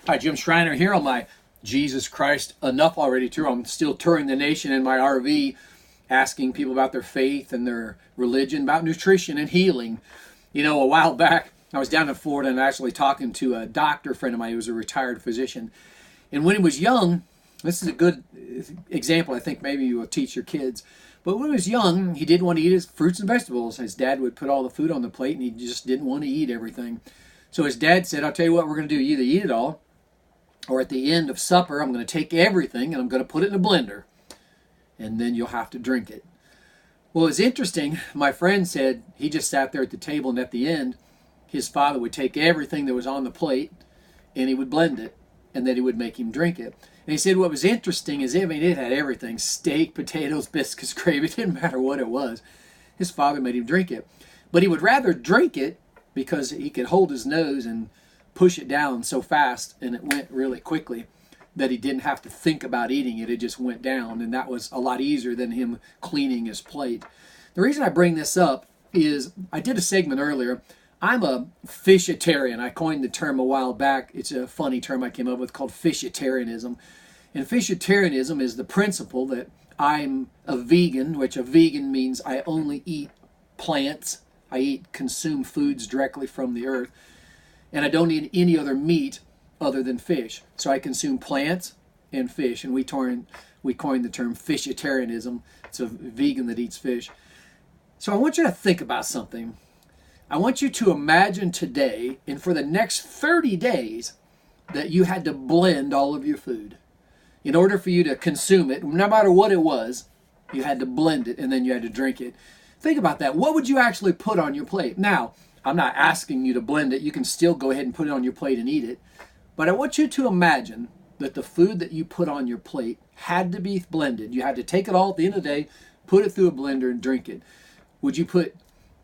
Hi, Jim Schreiner here on my Jesus Christ Enough Already tour. I'm still touring the nation in my RV, asking people about their faith and their religion, about nutrition and healing. You know, a while back, I was down in Florida and actually talking to a doctor friend of mine who was a retired physician. And when he was young, this is a good example, I think maybe you will teach your kids. But when he was young, he didn't want to eat his fruits and vegetables. His dad would put all the food on the plate and he just didn't want to eat everything. So his dad said, I'll tell you what we're going to do. You either eat it all, or at the end of supper, I'm going to take everything and I'm going to put it in a blender. And then you'll have to drink it. Well, it's interesting. My friend said he just sat there at the table, and at the end, his father would take everything that was on the plate and he would blend it, and then he would make him drink it. And he said what was interesting is, it had everything: steak, potatoes, biscuits, gravy. It didn't matter what it was. His father made him drink it. But he would rather drink it because he could hold his nose and push it down so fast, and it went really quickly, that he didn't have to think about eating it. It just went down, and that was a lot easier than him cleaning his plate. The reason I bring this up is I did a segment earlier. I'm a fishitarian. I coined the term a while back. It's a funny term I came up with called fishitarianism. And fishitarianism is the principle that I'm a vegan, which a vegan means I only eat plants. I consume foods directly from the earth. And I don't eat any other meat other than fish. So I consume plants and fish. And we coined the term fishitarianism. It's a vegan that eats fish. So I want you to think about something. I want you to imagine today, and for the next 30 days, that you had to blend all of your food. In order for you to consume it, no matter what it was, you had to blend it, and then you had to drink it. Think about that. What would you actually put on your plate? Now, I'm not asking you to blend it. You can still go ahead and put it on your plate and eat it. But I want you to imagine that the food that you put on your plate had to be blended. You had to take it all at the end of the day, put it through a blender, and drink it. Would you put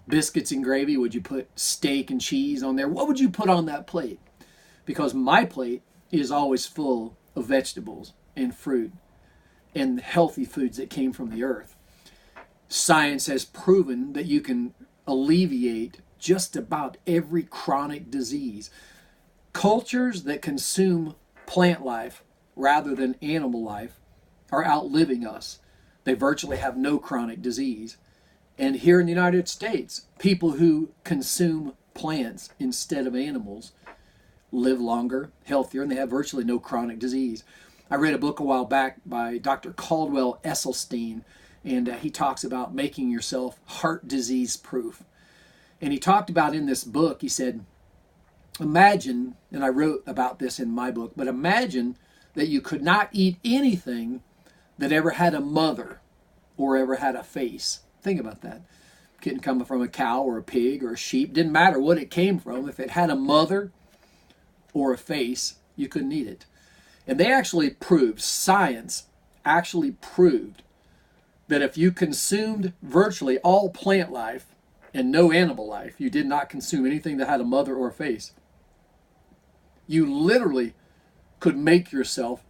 biscuits and gravy? Would you put steak and cheese on there? What would you put on that plate? Because my plate is always full of vegetables and fruit and healthy foods that came from the earth. Science has proven that you can alleviate just about every chronic disease. Cultures that consume plant life rather than animal life are outliving us. They virtually have no chronic disease. And here in the United States, people who consume plants instead of animals live longer, healthier, and they have virtually no chronic disease. I read a book a while back by Dr. Caldwell Esselstyn, and he talks about making yourself heart disease proof. And he talked about in this book, he said, imagine, and I wrote about this in my book, but imagine that you could not eat anything that ever had a mother or ever had a face. Think about that. Couldn't come from a cow or a pig or a sheep. Didn't matter what it came from. If it had a mother or a face, you couldn't eat it. And they actually proved, science actually proved, that if you consumed virtually all plant life and no animal life, you did not consume anything that had a mother or a face, you literally could make yourself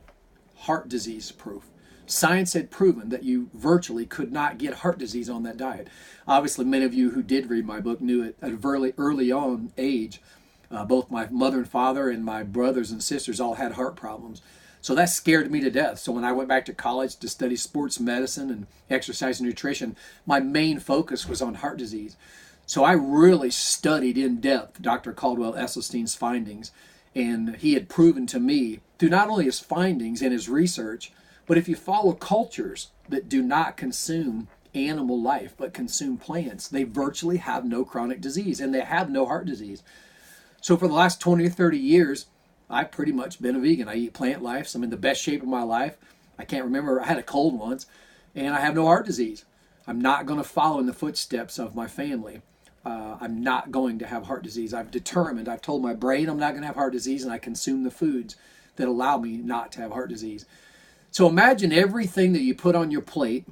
heart disease proof. Science had proven that you virtually could not get heart disease on that diet. Obviously, many of you who did read my book knew it at a very early on age. Both my mother and father and my brothers and sisters all had heart problems. So that scared me to death. So when I went back to college to study sports medicine and exercise and nutrition, my main focus was on heart disease. So I really studied in depth Dr. Caldwell Esselstyn's findings. And he had proven to me, through not only his findings and his research, but if you follow cultures that do not consume animal life but consume plants, they virtually have no chronic disease and they have no heart disease. So for the last 20 or 30 years, I've pretty much been a vegan. I eat plant life, so I'm in the best shape of my life. I can't remember, I had a cold once, and I have no heart disease. I'm not going to follow in the footsteps of my family. I'm not going to have heart disease. I've told my brain I'm not going to have heart disease, and I consume the foods that allow me not to have heart disease. So imagine everything that you put on your plate,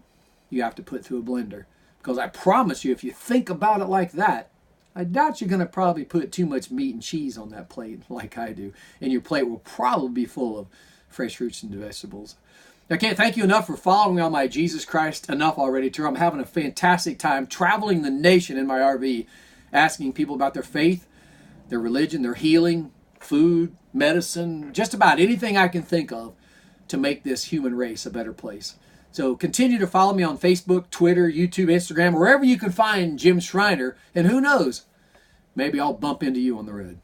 you have to put through a blender. Because I promise you, if you think about it like that, I doubt you're going to probably put too much meat and cheese on that plate like I do. And your plate will probably be full of fresh fruits and vegetables. I can't thank you enough for following on my Jesus Christ Enough Already tour. I'm having a fantastic time traveling the nation in my RV, asking people about their faith, their religion, their healing, food, medicine, just about anything I can think of to make this human race a better place. So continue to follow me on Facebook, Twitter, YouTube, Instagram, wherever you can find Jim Schreiner. And who knows, maybe I'll bump into you on the road.